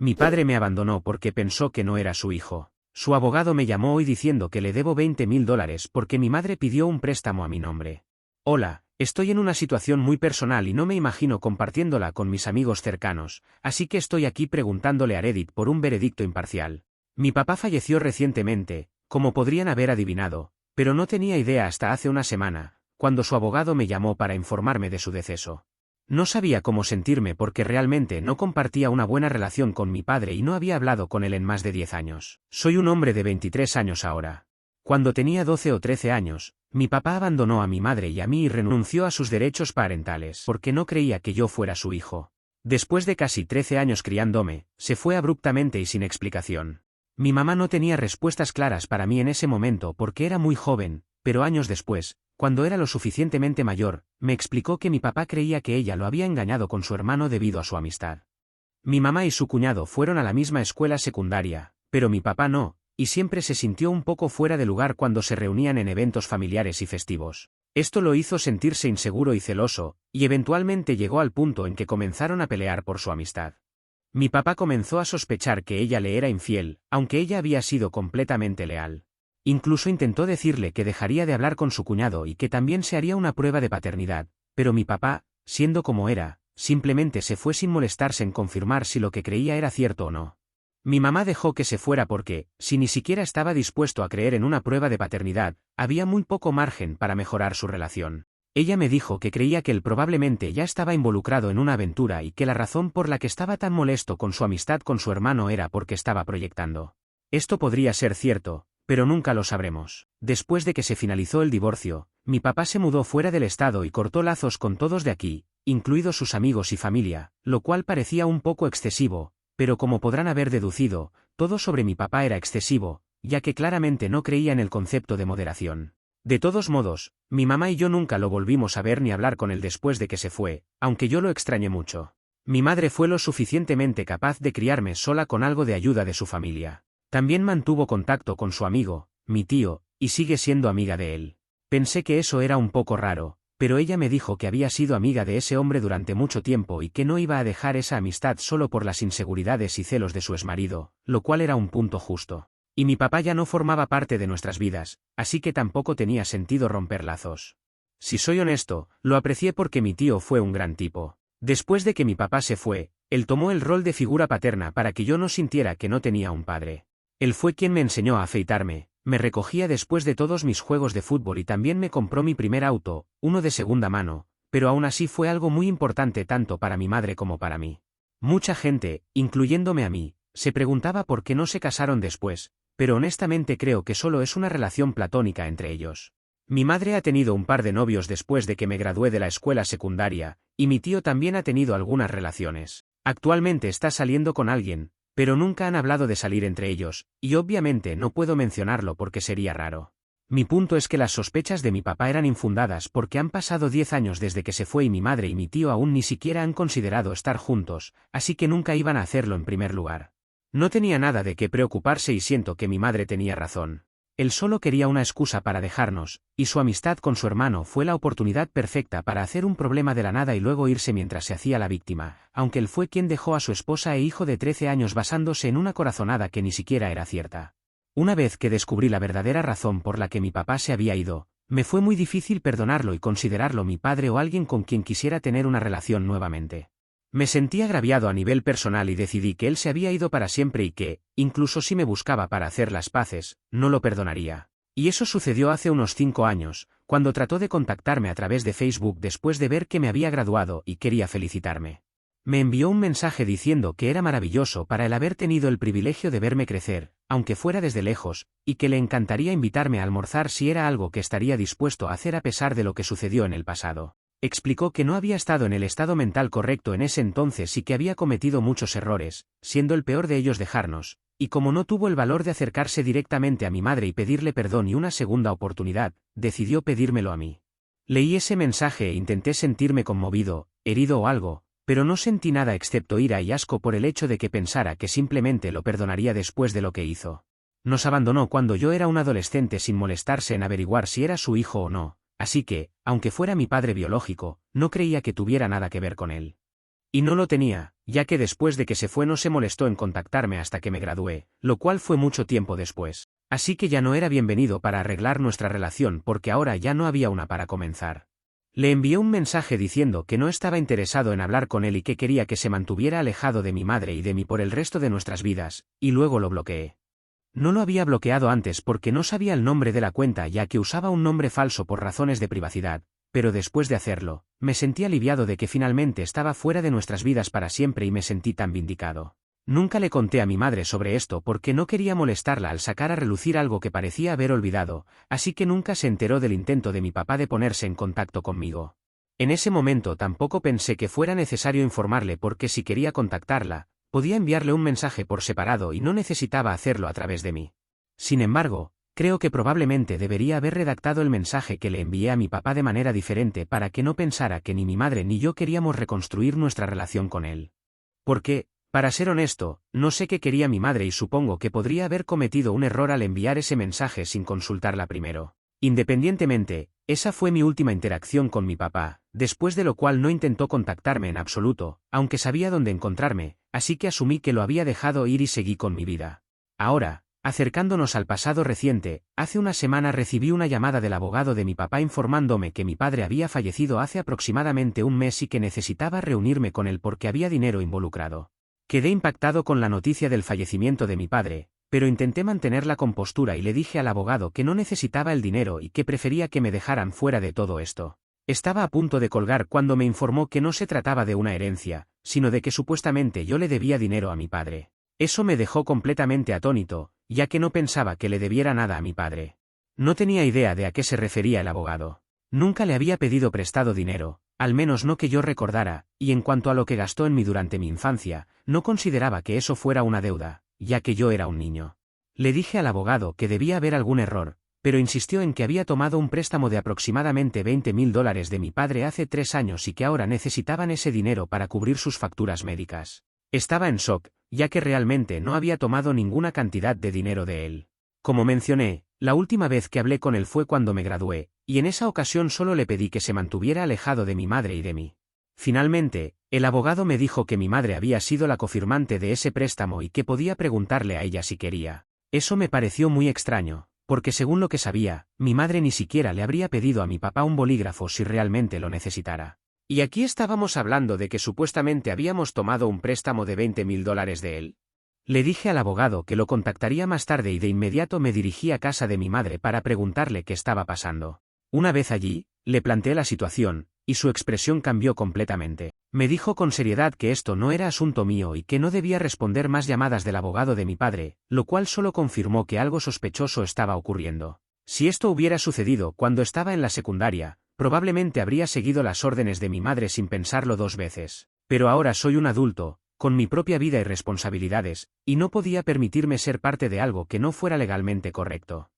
Mi padre me abandonó porque pensó que no era su hijo. Su abogado me llamó hoy diciendo que le debo $20.000 porque mi madre pidió un préstamo a mi nombre. Hola, estoy en una situación muy personal y no me imagino compartiéndola con mis amigos cercanos, así que estoy aquí preguntándole a Reddit por un veredicto imparcial. Mi papá falleció recientemente, como podrían haber adivinado, pero no tenía idea hasta hace una semana, cuando su abogado me llamó para informarme de su deceso. No sabía cómo sentirme porque realmente no compartía una buena relación con mi padre y no había hablado con él en más de 10 años. Soy un hombre de 23 años ahora. Cuando tenía 12 o 13 años, mi papá abandonó a mi madre y a mí y renunció a sus derechos parentales porque no creía que yo fuera su hijo. Después de casi 13 años criándome, se fue abruptamente y sin explicación. Mi mamá no tenía respuestas claras para mí en ese momento porque era muy joven, pero años después, cuando era lo suficientemente mayor, me explicó que mi papá creía que ella lo había engañado con su hermano debido a su amistad. Mi mamá y su cuñado fueron a la misma escuela secundaria, pero mi papá no, y siempre se sintió un poco fuera de lugar cuando se reunían en eventos familiares y festivos. Esto lo hizo sentirse inseguro y celoso, y eventualmente llegó al punto en que comenzaron a pelear por su amistad. Mi papá comenzó a sospechar que ella le era infiel, aunque ella había sido completamente leal. Incluso intentó decirle que dejaría de hablar con su cuñado y que también se haría una prueba de paternidad, pero mi papá, siendo como era, simplemente se fue sin molestarse en confirmar si lo que creía era cierto o no. Mi mamá dejó que se fuera porque, si ni siquiera estaba dispuesto a creer en una prueba de paternidad, había muy poco margen para mejorar su relación. Ella me dijo que creía que él probablemente ya estaba involucrado en una aventura y que la razón por la que estaba tan molesto con su amistad con su hermano era porque estaba proyectando. Esto podría ser cierto, pero nunca lo sabremos. Después de que se finalizó el divorcio, mi papá se mudó fuera del estado y cortó lazos con todos de aquí, incluidos sus amigos y familia, lo cual parecía un poco excesivo, pero como podrán haber deducido, todo sobre mi papá era excesivo, ya que claramente no creía en el concepto de moderación. De todos modos, mi mamá y yo nunca lo volvimos a ver ni hablar con él después de que se fue, aunque yo lo extrañé mucho. Mi madre fue lo suficientemente capaz de criarme sola con algo de ayuda de su familia. También mantuvo contacto con su amigo, mi tío, y sigue siendo amiga de él. Pensé que eso era un poco raro, pero ella me dijo que había sido amiga de ese hombre durante mucho tiempo y que no iba a dejar esa amistad solo por las inseguridades y celos de su exmarido, lo cual era un punto justo. Y mi papá ya no formaba parte de nuestras vidas, así que tampoco tenía sentido romper lazos. Si soy honesto, lo aprecié porque mi tío fue un gran tipo. Después de que mi papá se fue, él tomó el rol de figura paterna para que yo no sintiera que no tenía un padre. Él fue quien me enseñó a afeitarme, me recogía después de todos mis juegos de fútbol y también me compró mi primer auto, uno de segunda mano, pero aún así fue algo muy importante tanto para mi madre como para mí. Mucha gente, incluyéndome a mí, se preguntaba por qué no se casaron después, pero honestamente creo que solo es una relación platónica entre ellos. Mi madre ha tenido un par de novios después de que me gradué de la escuela secundaria, y mi tío también ha tenido algunas relaciones. Actualmente está saliendo con alguien, pero nunca han hablado de salir entre ellos, y obviamente no puedo mencionarlo porque sería raro. Mi punto es que las sospechas de mi papá eran infundadas porque han pasado 10 años desde que se fue y mi madre y mi tío aún ni siquiera han considerado estar juntos, así que nunca iban a hacerlo en primer lugar. No tenía nada de qué preocuparse y siento que mi madre tenía razón. Él solo quería una excusa para dejarnos, y su amistad con su hermano fue la oportunidad perfecta para hacer un problema de la nada y luego irse mientras se hacía la víctima, aunque él fue quien dejó a su esposa e hijo de 13 años basándose en una corazonada que ni siquiera era cierta. Una vez que descubrí la verdadera razón por la que mi papá se había ido, me fue muy difícil perdonarlo y considerarlo mi padre o alguien con quien quisiera tener una relación nuevamente. Me sentí agraviado a nivel personal y decidí que él se había ido para siempre y que, incluso si me buscaba para hacer las paces, no lo perdonaría. Y eso sucedió hace unos 5 años, cuando trató de contactarme a través de Facebook después de ver que me había graduado y quería felicitarme. Me envió un mensaje diciendo que era maravilloso para él haber tenido el privilegio de verme crecer, aunque fuera desde lejos, y que le encantaría invitarme a almorzar si era algo que estaría dispuesto a hacer a pesar de lo que sucedió en el pasado. Explicó que no había estado en el estado mental correcto en ese entonces y que había cometido muchos errores, siendo el peor de ellos dejarnos, y como no tuvo el valor de acercarse directamente a mi madre y pedirle perdón y una segunda oportunidad, decidió pedírmelo a mí. Leí ese mensaje e intenté sentirme conmovido, herido o algo, pero no sentí nada excepto ira y asco por el hecho de que pensara que simplemente lo perdonaría después de lo que hizo. Nos abandonó cuando yo era un adolescente sin molestarse en averiguar si era su hijo o no. Así que, aunque fuera mi padre biológico, no creía que tuviera nada que ver con él. Y no lo tenía, ya que después de que se fue no se molestó en contactarme hasta que me gradué, lo cual fue mucho tiempo después. Así que ya no era bienvenido para arreglar nuestra relación porque ahora ya no había una para comenzar. Le envié un mensaje diciendo que no estaba interesado en hablar con él y que quería que se mantuviera alejado de mi madre y de mí por el resto de nuestras vidas, y luego lo bloqueé. No lo había bloqueado antes porque no sabía el nombre de la cuenta ya que usaba un nombre falso por razones de privacidad, pero después de hacerlo, me sentí aliviado de que finalmente estaba fuera de nuestras vidas para siempre y me sentí tan vindicado. Nunca le conté a mi madre sobre esto porque no quería molestarla al sacar a relucir algo que parecía haber olvidado, así que nunca se enteró del intento de mi papá de ponerse en contacto conmigo. En ese momento tampoco pensé que fuera necesario informarle porque si quería contactarla, podía enviarle un mensaje por separado y no necesitaba hacerlo a través de mí. Sin embargo, creo que probablemente debería haber redactado el mensaje que le envié a mi papá de manera diferente para que no pensara que ni mi madre ni yo queríamos reconstruir nuestra relación con él. Porque, para ser honesto, no sé qué quería mi madre y supongo que podría haber cometido un error al enviar ese mensaje sin consultarla primero. Independientemente, esa fue mi última interacción con mi papá, después de lo cual no intentó contactarme en absoluto, aunque sabía dónde encontrarme, así que asumí que lo había dejado ir y seguí con mi vida. Ahora, acercándonos al pasado reciente, hace una semana recibí una llamada del abogado de mi papá informándome que mi padre había fallecido hace aproximadamente un mes y que necesitaba reunirme con él porque había dinero involucrado. Quedé impactado con la noticia del fallecimiento de mi padre, pero intenté mantener la compostura y le dije al abogado que no necesitaba el dinero y que prefería que me dejaran fuera de todo esto. Estaba a punto de colgar cuando me informó que no se trataba de una herencia, sino de que supuestamente yo le debía dinero a mi padre. Eso me dejó completamente atónito, ya que no pensaba que le debiera nada a mi padre. No tenía idea de a qué se refería el abogado. Nunca le había pedido prestado dinero, al menos no que yo recordara, y en cuanto a lo que gastó en mí durante mi infancia, no consideraba que eso fuera una deuda, ya que yo era un niño. Le dije al abogado que debía haber algún error, pero insistió en que había tomado un préstamo de aproximadamente $20,000 de mi padre hace 3 años y que ahora necesitaban ese dinero para cubrir sus facturas médicas. Estaba en shock, ya que realmente no había tomado ninguna cantidad de dinero de él. Como mencioné, la última vez que hablé con él fue cuando me gradué, y en esa ocasión solo le pedí que se mantuviera alejado de mi madre y de mí. Finalmente, el abogado me dijo que mi madre había sido la cofirmante de ese préstamo y que podía preguntarle a ella si quería. Eso me pareció muy extraño, porque según lo que sabía, mi madre ni siquiera le habría pedido a mi papá un bolígrafo si realmente lo necesitara. Y aquí estábamos hablando de que supuestamente habíamos tomado un préstamo de $20,000 de él. Le dije al abogado que lo contactaría más tarde y de inmediato me dirigí a casa de mi madre para preguntarle qué estaba pasando. Una vez allí, le planteé la situación, y su expresión cambió completamente. Me dijo con seriedad que esto no era asunto mío y que no debía responder más llamadas del abogado de mi padre, lo cual solo confirmó que algo sospechoso estaba ocurriendo. Si esto hubiera sucedido cuando estaba en la secundaria, probablemente habría seguido las órdenes de mi madre sin pensarlo 2 veces. Pero ahora soy un adulto, con mi propia vida y responsabilidades, y no podía permitirme ser parte de algo que no fuera legalmente correcto.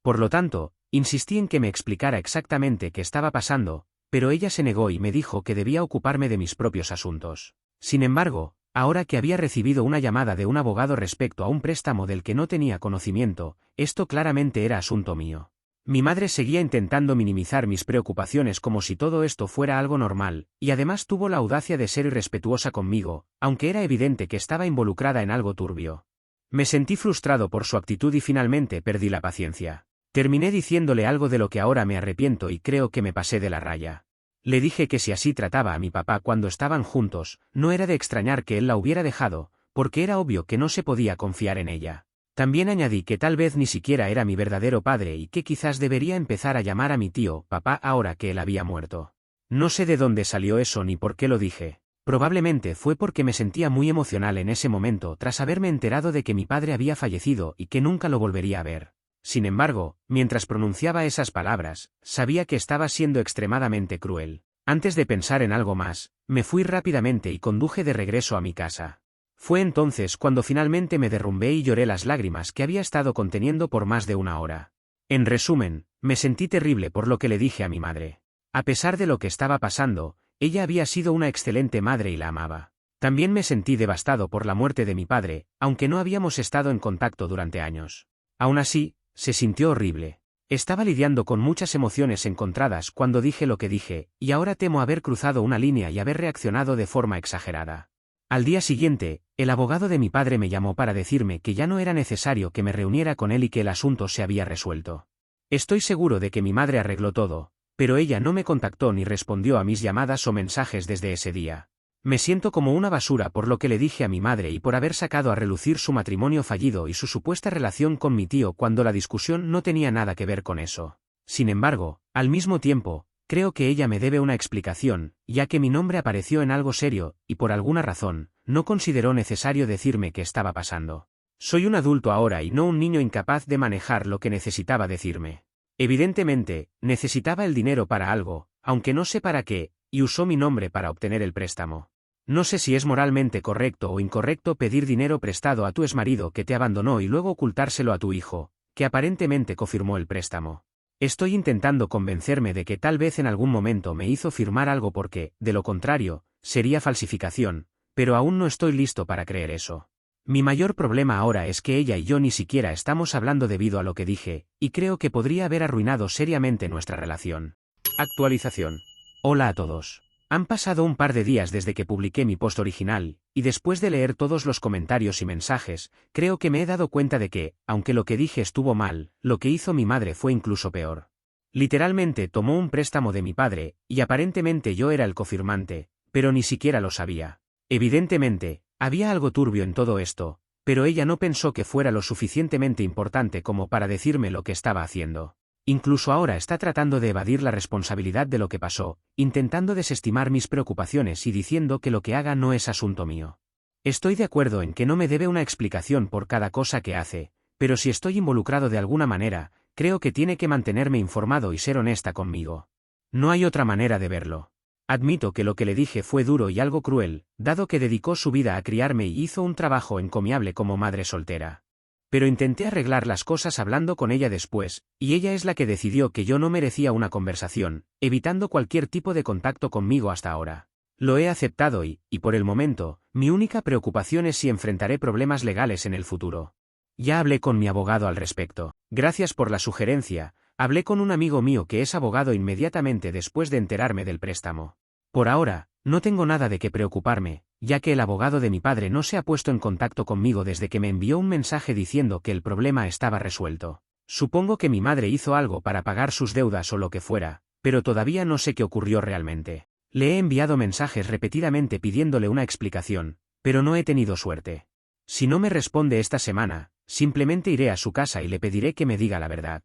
Por lo tanto, insistí en que me explicara exactamente qué estaba pasando, pero ella se negó y me dijo que debía ocuparme de mis propios asuntos. Sin embargo, ahora que había recibido una llamada de un abogado respecto a un préstamo del que no tenía conocimiento, esto claramente era asunto mío. Mi madre seguía intentando minimizar mis preocupaciones como si todo esto fuera algo normal, y además tuvo la audacia de ser irrespetuosa conmigo, aunque era evidente que estaba involucrada en algo turbio. Me sentí frustrado por su actitud y finalmente perdí la paciencia. Terminé diciéndole algo de lo que ahora me arrepiento y creo que me pasé de la raya. Le dije que si así trataba a mi papá cuando estaban juntos, no era de extrañar que él la hubiera dejado, porque era obvio que no se podía confiar en ella. También añadí que tal vez ni siquiera era mi verdadero padre y que quizás debería empezar a llamar a mi tío papá ahora que él había muerto. No sé de dónde salió eso ni por qué lo dije. Probablemente fue porque me sentía muy emocional en ese momento tras haberme enterado de que mi padre había fallecido y que nunca lo volvería a ver. Sin embargo, mientras pronunciaba esas palabras, sabía que estaba siendo extremadamente cruel. Antes de pensar en algo más, me fui rápidamente y conduje de regreso a mi casa. Fue entonces cuando finalmente me derrumbé y lloré las lágrimas que había estado conteniendo por más de 1 hora. En resumen, me sentí terrible por lo que le dije a mi madre. A pesar de lo que estaba pasando, ella había sido una excelente madre y la amaba. También me sentí devastado por la muerte de mi padre, aunque no habíamos estado en contacto durante años. Aún así, se sintió horrible. Estaba lidiando con muchas emociones encontradas cuando dije lo que dije, y ahora temo haber cruzado una línea y haber reaccionado de forma exagerada. Al día siguiente, el abogado de mi padre me llamó para decirme que ya no era necesario que me reuniera con él y que el asunto se había resuelto. Estoy seguro de que mi madre arregló todo, pero ella no me contactó ni respondió a mis llamadas o mensajes desde ese día. Me siento como una basura por lo que le dije a mi madre y por haber sacado a relucir su matrimonio fallido y su supuesta relación con mi tío cuando la discusión no tenía nada que ver con eso. Sin embargo, al mismo tiempo, creo que ella me debe una explicación, ya que mi nombre apareció en algo serio, y por alguna razón, no consideró necesario decirme qué estaba pasando. Soy un adulto ahora y no un niño incapaz de manejar lo que necesitaba decirme. Evidentemente, necesitaba el dinero para algo, aunque no sé para qué, y usó mi nombre para obtener el préstamo. No sé si es moralmente correcto o incorrecto pedir dinero prestado a tu exmarido que te abandonó y luego ocultárselo a tu hijo, que aparentemente confirmó el préstamo. Estoy intentando convencerme de que tal vez en algún momento me hizo firmar algo porque, de lo contrario, sería falsificación, pero aún no estoy listo para creer eso. Mi mayor problema ahora es que ella y yo ni siquiera estamos hablando debido a lo que dije, y creo que podría haber arruinado seriamente nuestra relación. Actualización. Hola a todos. Han pasado un par de días desde que publiqué mi post original, y después de leer todos los comentarios y mensajes, creo que me he dado cuenta de que, aunque lo que dije estuvo mal, lo que hizo mi madre fue incluso peor. Literalmente tomó un préstamo de mi padre, y aparentemente yo era el cofirmante, pero ni siquiera lo sabía. Evidentemente, había algo turbio en todo esto, pero ella no pensó que fuera lo suficientemente importante como para decirme lo que estaba haciendo. Incluso ahora está tratando de evadir la responsabilidad de lo que pasó, intentando desestimar mis preocupaciones y diciendo que lo que haga no es asunto mío. Estoy de acuerdo en que no me debe una explicación por cada cosa que hace, pero si estoy involucrado de alguna manera, creo que tiene que mantenerme informado y ser honesta conmigo. No hay otra manera de verlo. Admito que lo que le dije fue duro y algo cruel, dado que dedicó su vida a criarme y hizo un trabajo encomiable como madre soltera. Pero intenté arreglar las cosas hablando con ella después, y ella es la que decidió que yo no merecía una conversación, evitando cualquier tipo de contacto conmigo hasta ahora. Lo he aceptado y por el momento, mi única preocupación es si enfrentaré problemas legales en el futuro. Ya hablé con mi abogado al respecto. Gracias por la sugerencia. Hablé con un amigo mío que es abogado inmediatamente después de enterarme del préstamo. Por ahora, no tengo nada de qué preocuparme, ya que el abogado de mi padre no se ha puesto en contacto conmigo desde que me envió un mensaje diciendo que el problema estaba resuelto. Supongo que mi madre hizo algo para pagar sus deudas o lo que fuera, pero todavía no sé qué ocurrió realmente. Le he enviado mensajes repetidamente pidiéndole una explicación, pero no he tenido suerte. Si no me responde esta semana, simplemente iré a su casa y le pediré que me diga la verdad.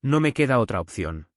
No me queda otra opción.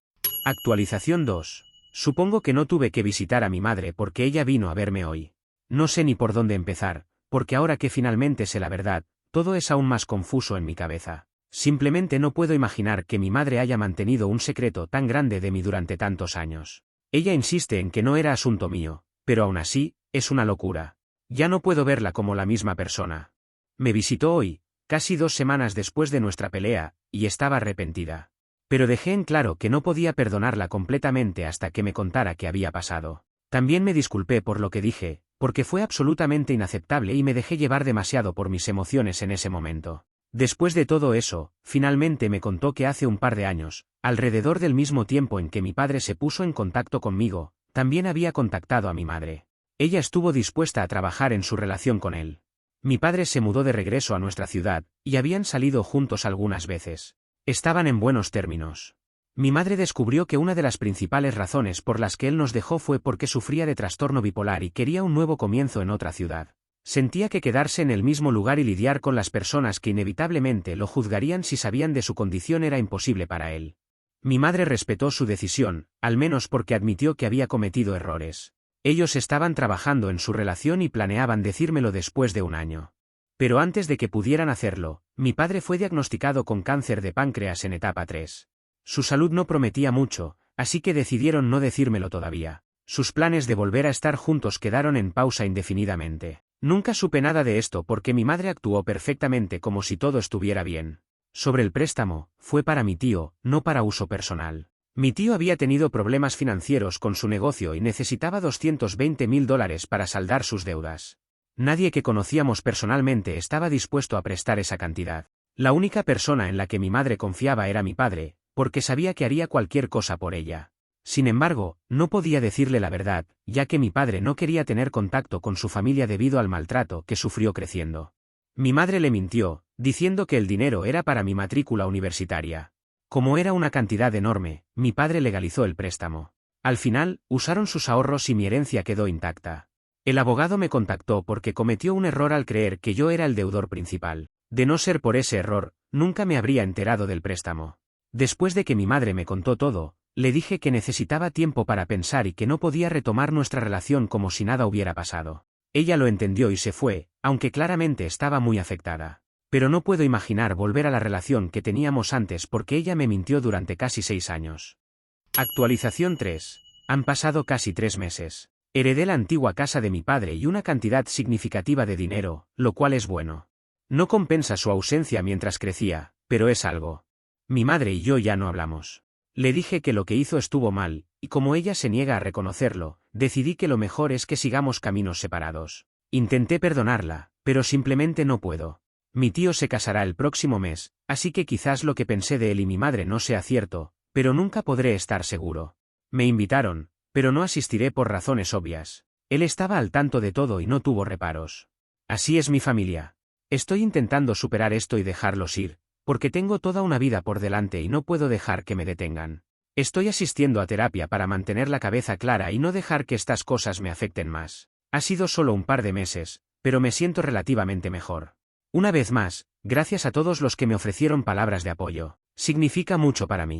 Actualización 2. Supongo que no tuve que visitar a mi madre porque ella vino a verme hoy. No sé ni por dónde empezar, porque ahora que finalmente sé la verdad, todo es aún más confuso en mi cabeza. Simplemente no puedo imaginar que mi madre haya mantenido un secreto tan grande de mí durante tantos años. Ella insiste en que no era asunto mío, pero aún así, es una locura. Ya no puedo verla como la misma persona. Me visitó hoy, casi 2 semanas después de nuestra pelea, y estaba arrepentida. Pero dejé en claro que no podía perdonarla completamente hasta que me contara qué había pasado. También me disculpé por lo que dije, porque fue absolutamente inaceptable y me dejé llevar demasiado por mis emociones en ese momento. Después de todo eso, finalmente me contó que hace un par de años, alrededor del mismo tiempo en que mi padre se puso en contacto conmigo, también había contactado a mi madre. Ella estuvo dispuesta a trabajar en su relación con él. Mi padre se mudó de regreso a nuestra ciudad, y habían salido juntos algunas veces. Estaban en buenos términos. Mi madre descubrió que una de las principales razones por las que él nos dejó fue porque sufría de trastorno bipolar y quería un nuevo comienzo en otra ciudad. Sentía que quedarse en el mismo lugar y lidiar con las personas que inevitablemente lo juzgarían si sabían de su condición era imposible para él. Mi madre respetó su decisión, al menos porque admitió que había cometido errores. Ellos estaban trabajando en su relación y planeaban decírmelo después de un año. Pero antes de que pudieran hacerlo, mi padre fue diagnosticado con cáncer de páncreas en etapa 3. Su salud no prometía mucho, así que decidieron no decírmelo todavía. Sus planes de volver a estar juntos quedaron en pausa indefinidamente. Nunca supe nada de esto porque mi madre actuó perfectamente como si todo estuviera bien. Sobre el préstamo, fue para mi tío, no para uso personal. Mi tío había tenido problemas financieros con su negocio y necesitaba $220.000 para saldar sus deudas. Nadie que conocíamos personalmente estaba dispuesto a prestar esa cantidad. La única persona en la que mi madre confiaba era mi padre, porque sabía que haría cualquier cosa por ella. Sin embargo, no podía decirle la verdad, ya que mi padre no quería tener contacto con su familia debido al maltrato que sufrió creciendo. Mi madre le mintió, diciendo que el dinero era para mi matrícula universitaria. Como era una cantidad enorme, mi padre legalizó el préstamo. Al final, usaron sus ahorros y mi herencia quedó intacta. El abogado me contactó porque cometió un error al creer que yo era el deudor principal. De no ser por ese error, nunca me habría enterado del préstamo. Después de que mi madre me contó todo, le dije que necesitaba tiempo para pensar y que no podía retomar nuestra relación como si nada hubiera pasado. Ella lo entendió y se fue, aunque claramente estaba muy afectada. Pero no puedo imaginar volver a la relación que teníamos antes porque ella me mintió durante casi 6 años. Actualización 3. Han pasado casi 3 meses. Heredé la antigua casa de mi padre y una cantidad significativa de dinero, lo cual es bueno. No compensa su ausencia mientras crecía, pero es algo. Mi madre y yo ya no hablamos. Le dije que lo que hizo estuvo mal, y como ella se niega a reconocerlo, decidí que lo mejor es que sigamos caminos separados. Intenté perdonarla, pero simplemente no puedo. Mi tío se casará el próximo mes, así que quizás lo que pensé de él y mi madre no sea cierto, pero nunca podré estar seguro. Me invitaron, pero no asistiré por razones obvias. Él estaba al tanto de todo y no tuvo reparos. Así es mi familia. Estoy intentando superar esto y dejarlos ir, porque tengo toda una vida por delante y no puedo dejar que me detengan. Estoy asistiendo a terapia para mantener la cabeza clara y no dejar que estas cosas me afecten más. Ha sido solo un par de meses, pero me siento relativamente mejor. Una vez más, gracias a todos los que me ofrecieron palabras de apoyo. Significa mucho para mí.